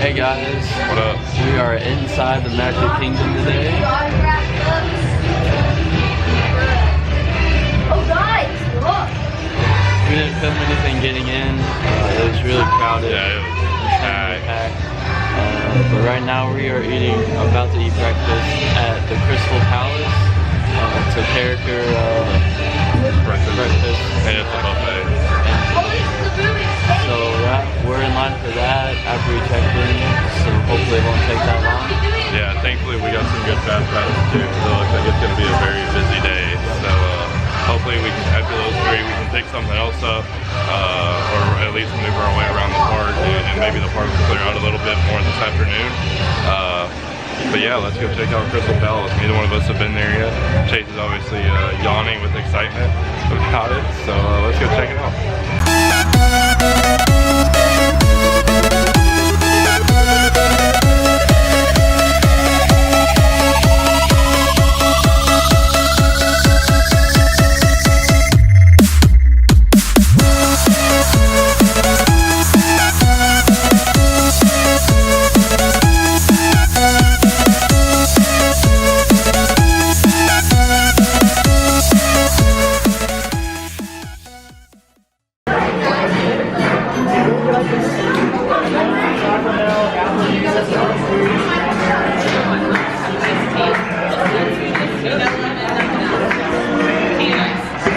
Hey guys. What up? We are inside the Magic Kingdom today. Oh guys, look! We didn't film anything getting in. It was really crowded. Yeah, it was packed. But right now we are about to eat breakfast at the Crystal Palace. It's a character breakfast. And it's a buffet. Oh, this is the movie. So yeah, we're in line for that after we checked in. So hopefully it won't take that long. Yeah, thankfully we got some good fast passes too. So it looks like it's going to be a very busy day. So hopefully we can, after those three, we can pick something else up, or at least maneuver our way around the park, and maybe the park will clear out a little bit more this afternoon. But yeah, let's go check out Crystal Palace. Neither one of us have been there yet. Chase is obviously yawning with excitement about it, so let's go check it out.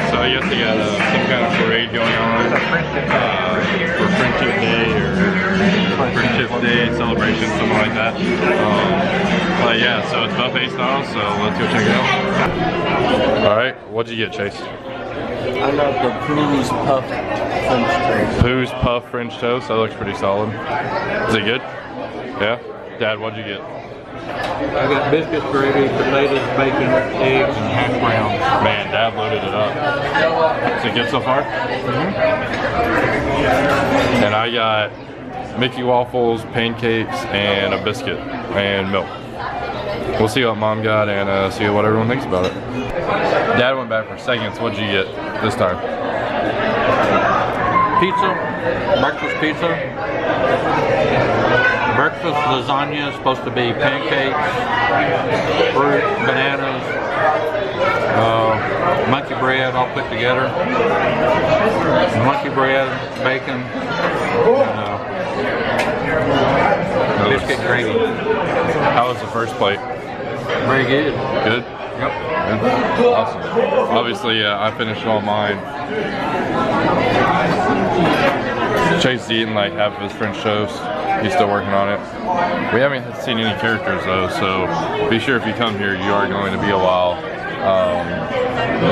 So I guess they got some kind of parade going on for Friendship Day or Friendship Day celebration, something like that. But yeah, so it's buffet style, so let's go check it out. Alright, what'd you get, Chase? I love the Pooh's Puff French toast. Pooh's Puff French toast, that looks pretty solid. Is it good? Yeah? Dad, what'd you get? I got biscuits, gravy, potatoes, bacon, eggs, and hash browns. Man, Dad loaded it up. Is it good so far? And I got Mickey waffles, pancakes, and a biscuit, and milk. We'll see what Mom got and see what everyone thinks about it. Dad went back for seconds. What'd you get this time? Pizza, breakfast pizza. Breakfast lasagna is supposed to be pancakes, fruit, bananas, monkey bread all put together. Monkey bread, bacon, and biscuit gravy. How was the first plate? Very good. Good? Yep. Good. Awesome. Obviously, I finished all mine. Chase is eating like half of his French toast. He's still working on it. We haven't seen any characters though, so be sure if you come here, you are going to be a while.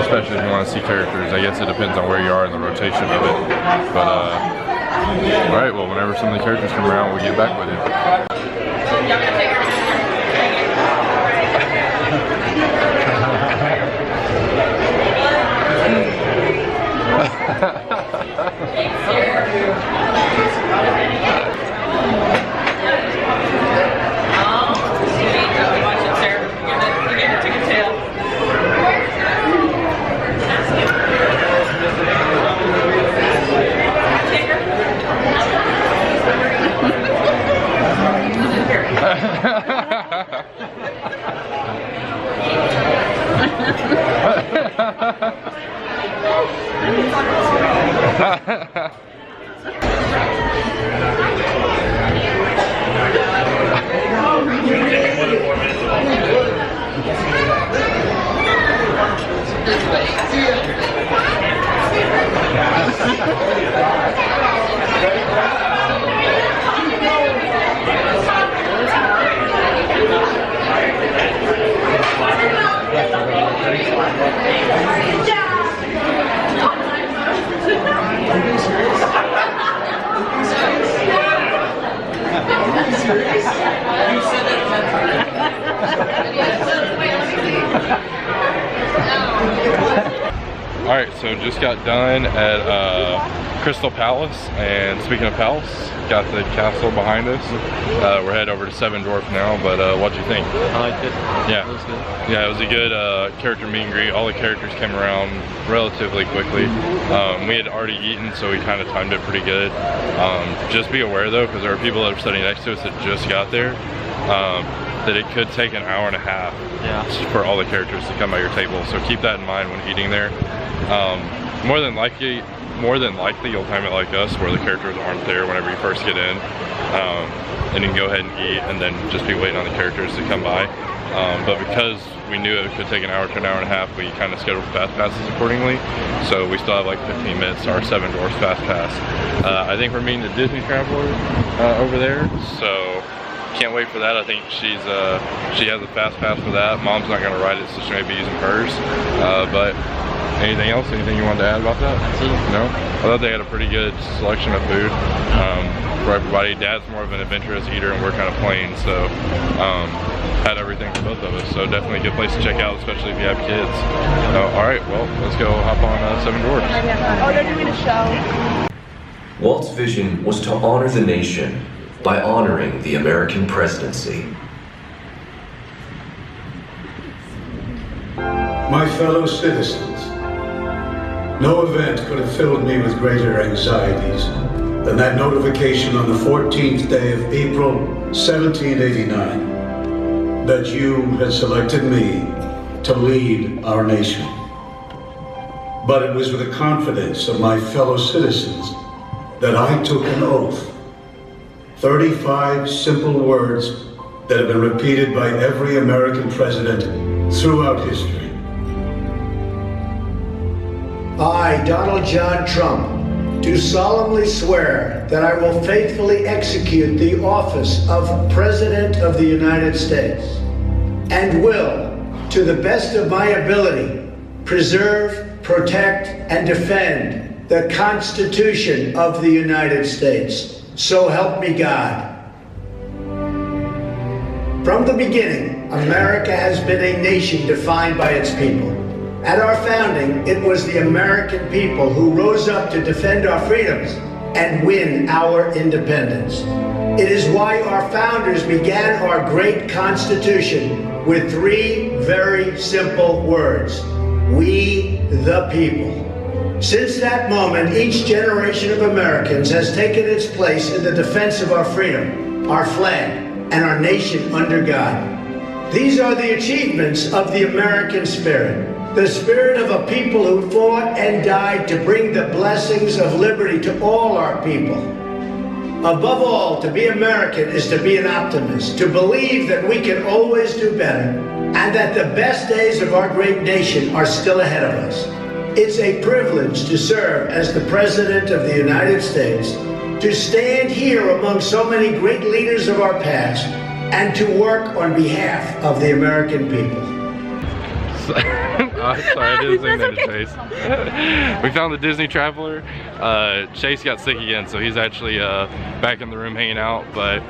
Especially if you want to see characters. I guess it depends on where you are in the rotation of it. But alright, well whenever some of the characters come around, we'll get back with you. Alright, so just got done at Crystal Palace, and speaking of Palace, got the castle behind us. We're headed over to Seven Dwarfs now, but what'd you think? I liked it. Yeah. It was good. Yeah, it was a good character meet and greet. All the characters came around relatively quickly. We had already eaten, so we kind of timed it pretty good. Just be aware though, because there are people that are sitting next to us that just got there, that it could take an hour and a half for all the characters to come by your table. So keep that in mind when eating there. More than likely you'll time it like us, where the characters aren't there whenever you first get in, and you can go ahead and eat and then just be waiting on the characters to come by. But because we knew it could take an hour to an hour and a half, we kind of scheduled fast passes accordingly. So we still have like 15 minutes to our Seven Dwarfs fast pass. I think we're meeting the Disney Traveler over there, so can't wait for that. I think she has a fast pass for that. Mom's not gonna ride it, so she may be using hers. But anything else? Anything you wanted to add about that? No? I thought they had a pretty good selection of food for everybody. Dad's more of an adventurous eater and we're kind of plain, so had everything for both of us. So definitely a good place to check out, especially if you have kids. Alright, well, let's go hop on Seven Dwarfs. Oh, they're doing a show. Walt's vision was to honor the nation by honoring the American presidency. My fellow citizens, no event could have filled me with greater anxieties than that notification on the 14th day of April, 1789, that you had selected me to lead our nation. But it was with the confidence of my fellow citizens that I took an oath. 35 simple words that have been repeated by every American president throughout history. I, Donald John Trump, do solemnly swear that I will faithfully execute the office of President of the United States and will, to the best of my ability, preserve, protect, and defend the Constitution of the United States. So help me God. From the beginning, America has been a nation defined by its people. At our founding, it was the American people who rose up to defend our freedoms and win our independence. It is why our founders began our great Constitution with 3 very simple words: we the people. Since that moment, each generation of Americans has taken its place in the defense of our freedom, our flag, and our nation under God. These are the achievements of the American spirit. The spirit of a people who fought and died to bring the blessings of liberty to all our people. Above all, to be American is to be an optimist, to believe that we can always do better, and that the best days of our great nation are still ahead of us. It's a privilege to serve as the President of the United States, to stand here among so many great leaders of our past, and to work on behalf of the American people. Sorry, I didn't sing that to Chase. We found the Disney Traveler. Chase got sick again, so he's actually back in the room hanging out. But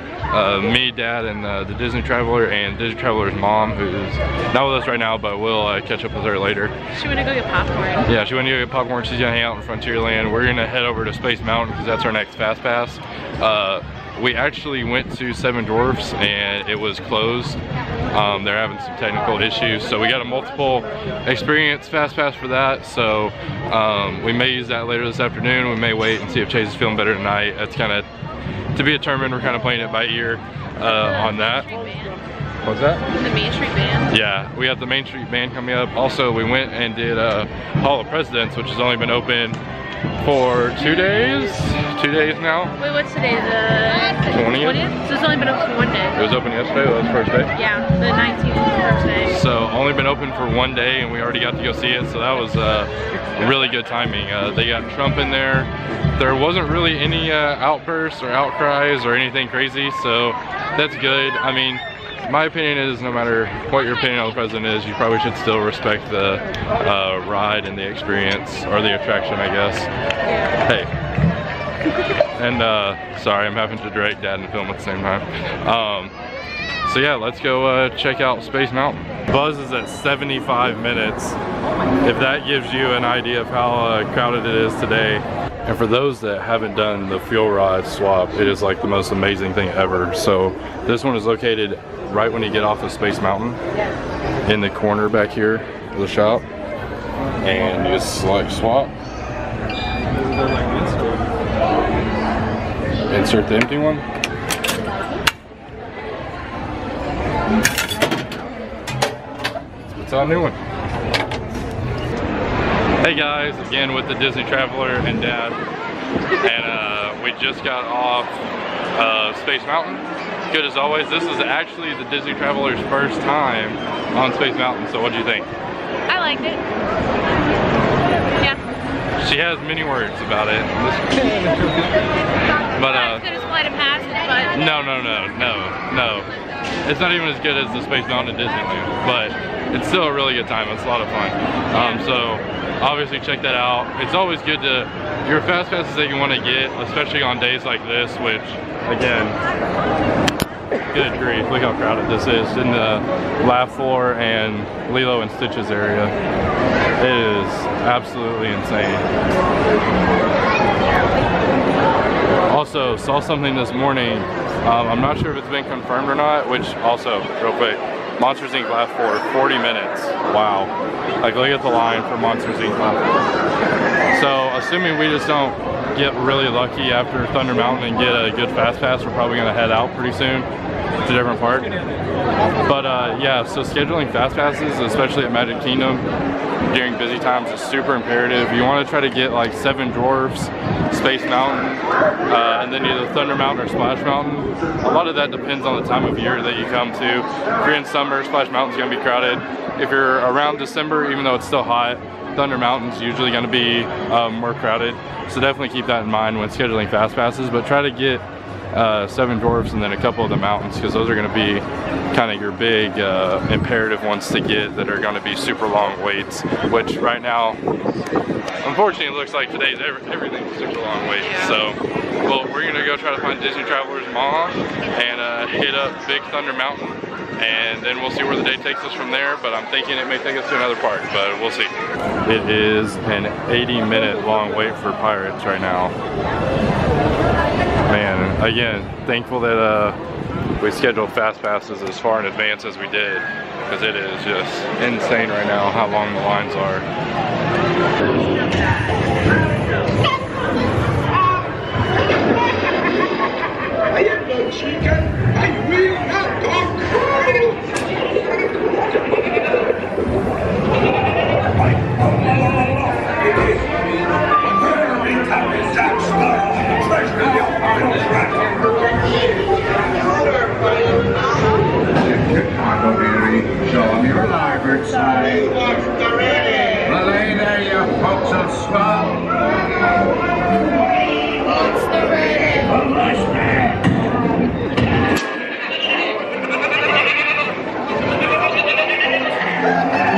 me, Dad, and the Disney Traveler, and Disney Traveler's mom, who's not with us right now, but we'll catch up with her later. She went to go get popcorn. Yeah, she went to go get popcorn. She's gonna hang out in Frontierland. We're gonna head over to Space Mountain because that's our next Fast Pass. We actually went to Seven Dwarfs and it was closed. They're having some technical issues, so we got a multiple experience Fast Pass for that. So we may use that later this afternoon. We may wait and see if Chase is feeling better tonight. That's kind of to be determined. We're kind of playing it by ear on that. What's that? The Main Street Band. Yeah, we have the Main Street Band coming up. Also, we went and did Hall of Presidents, which has only been open for 2 days. 2 days now. Wait, what's today? The 20th? So it's only been open for 1 day. It was open yesterday. That was first day. Yeah, the 19th was the first day. So only been open for 1 day, and we already got to go see it. So that was really good timing. They got Trump in there. There wasn't really any outbursts or outcries or anything crazy, so that's good. I mean, my opinion is no matter what your opinion on the president is, you probably should still respect the ride and the experience, or the attraction, I guess. Hey. And sorry, I'm having to direct Dad and film at the same time. So yeah, let's go check out Space Mountain. Buzz is at 75 minutes. If that gives you an idea of how crowded it is today. And for those that haven't done the fuel rod swap, it is like the most amazing thing ever. So this one is located right when you get off of Space Mountain, in the corner back here of the shop. And you just select swap. Insert the empty one. It's a new one. Hey guys, again with the Disney Traveler and Dad, and we just got off Space Mountain. Good as always. This is actually the Disney Traveler's first time on Space Mountain, so what do you think? I liked it. Yeah. She has many words about it. But Not as good as Flight of Passage, but no. It's not even as good as the Space Mountain at Disneyland, but it's still a really good time. It's a lot of fun. So obviously check that out. It's always good to, your fast passes that you want to get, especially on days like this, which again, good grief, look how crowded this is in the laugh floor and Lilo and Stitch's area. It is absolutely insane. Also, saw something this morning. I'm not sure if it's been confirmed or not, which also, real quick, Monsters Inc. laugh for 40 minutes. Wow. Like, look at the line for Monsters Inc. laugh for. So, assuming we just don't get really lucky after Thunder Mountain and get a good fast pass, we're probably going to head out pretty soon to a different park. But yeah, so scheduling fast passes, especially at Magic Kingdom during busy times, is super imperative. You want to try to get like Seven Dwarfs, Space Mountain, and then either Thunder Mountain or Splash Mountain. A lot of that depends on the time of year that you come to. If you're in summer, Splash Mountain's going to be crowded. If you're around December, even though it's still hot, Thunder Mountain's usually going to be more crowded. So definitely keep that in mind when scheduling fast passes, but try to get Seven Dwarfs and then a couple of the mountains, because those are going to be kind of your big imperative ones to get that are going to be super long waits, which right now unfortunately it looks like today's everything's super long wait. So well, we're going to go try to find Disney Traveler's mom and hit up Big Thunder Mountain, and then we'll see where the day takes us from there. But I'm thinking it may take us to another park, but we'll see. It is an 80-minute long wait for Pirates right now. Man, again, thankful that we scheduled fast passes as far in advance as we did, because it is just insane right now how long the lines are. I am no chicken. I will not talk. Show them your larboard side. Belay there, you folks of skull. What's the ready?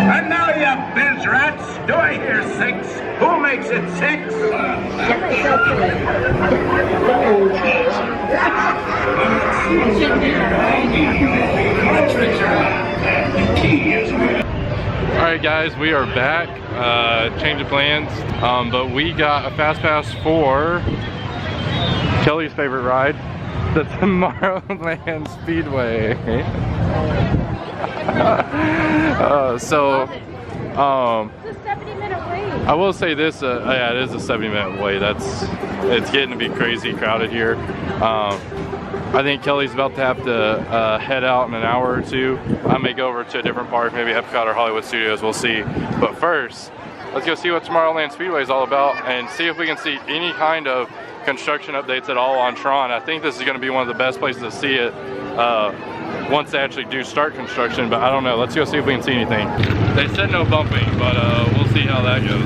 And now, you biz rats, do I hear 6? Who makes it 6? Alright guys, we are back, change of plans, but we got a fast pass for Kelly's favorite ride, the Tomorrowland Speedway. it's a 70-minute wait. I will say this, yeah, it is a 70-minute wait. It's getting to be crazy crowded here. I think Kelly's about to have to head out in an hour or two. I may go over to a different park, maybe Epcot or Hollywood Studios, we'll see. But first, let's go see what Tomorrowland Speedway is all about and see if we can see any kind of construction updates at all on Tron. I think this is going to be one of the best places to see it once they actually do start construction, but I don't know. Let's go see if we can see anything. They said no bumping, but we'll see how that goes.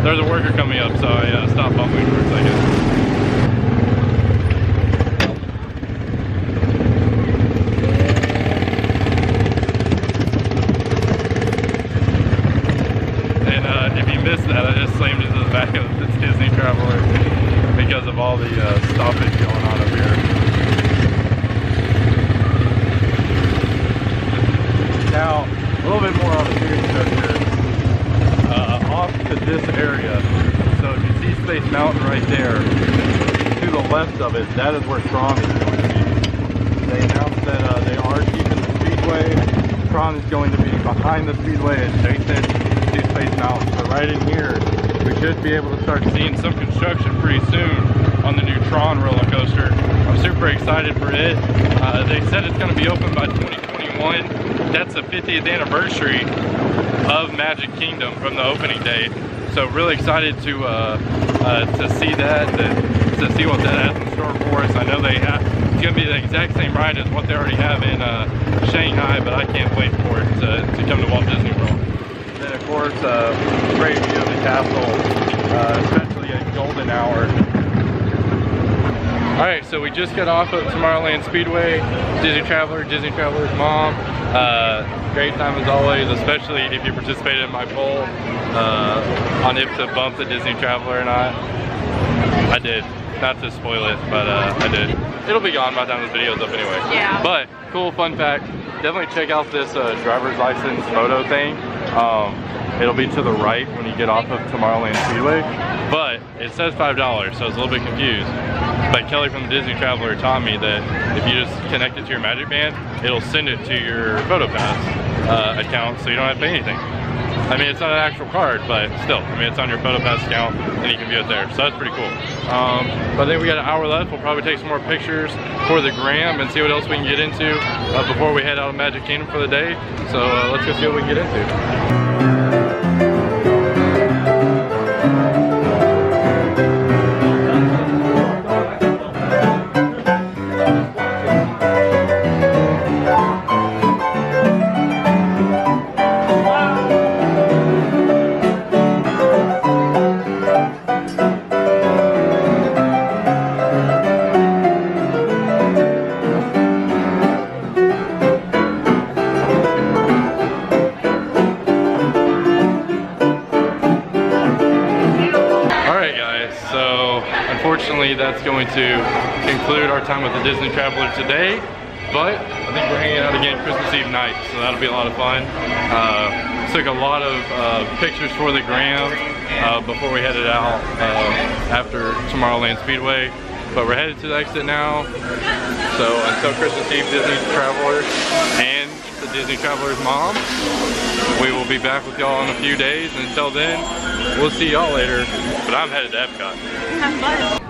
There's a worker coming up, so I stopped bumping for a second. missed that. I just slammed into the back of the Disney Traveler because of all the stoppage going on up here. Now, a little bit more on the serious note here. Off to this area. So if you see Space Mountain right there, to the left of it, that is where Tron is going to be. They announced that they are keeping the Speedway. Tron is going to be behind the Speedway adjacent to Space Mountain. So right in here, we should be able to start seeing some construction pretty soon on the new Tron roller coaster. I'm super excited for it. They said it's going to be open by 2021. That's the 50th anniversary of Magic Kingdom from the opening day. So really excited to see that, to see what that has in store for us. I know they have, it's going to be the exact same ride as what they already have in Shanghai, but I can't wait for it to come to Walt Disney World. And then of course, great view of the castle, especially at golden hour. Alright, so we just got off of Tomorrowland Speedway, Disney Traveler's mom. Great time as always, especially if you participated in my poll on if to bump the Disney Traveler or not. I did. Not to spoil it, but I did. It'll be gone by the time this video's up anyway. Yeah. But, cool fun fact, definitely check out this driver's license photo thing. It'll be to the right when you get off of Tomorrowland Speedway. But it says $5, so I was a little bit confused. But Kelly from the Disney Traveler taught me that if you just connect it to your Magic Band, it'll send it to your PhotoPass account, so you don't have to pay anything. I mean, it's not an actual card, but still, I mean, it's on your PhotoPass account, and you can view it there. So that's pretty cool. But I think we got an hour left. We'll probably take some more pictures for the gram and see what else we can get into before we head out of Magic Kingdom for the day. So let's go see what we can get into. Unfortunately, that's going to conclude our time with the Disney Traveler today, but I think we're hanging out again Christmas Eve night, so that'll be a lot of fun. Took a lot of pictures for the gram before we headed out after Tomorrowland Speedway, but we're headed to the exit now. So until Christmas Eve, Disney Traveler and the Disney Traveler's mom, we will be back with y'all in a few days, and until then, we'll see y'all later. But I'm headed to Epcot. Have fun.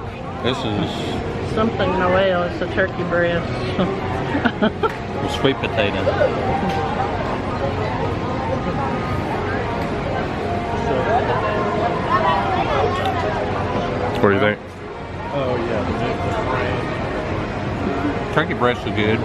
This is something Noel. It's a turkey breast. sweet potato. What do you think? Oh yeah, turkey breasts are good.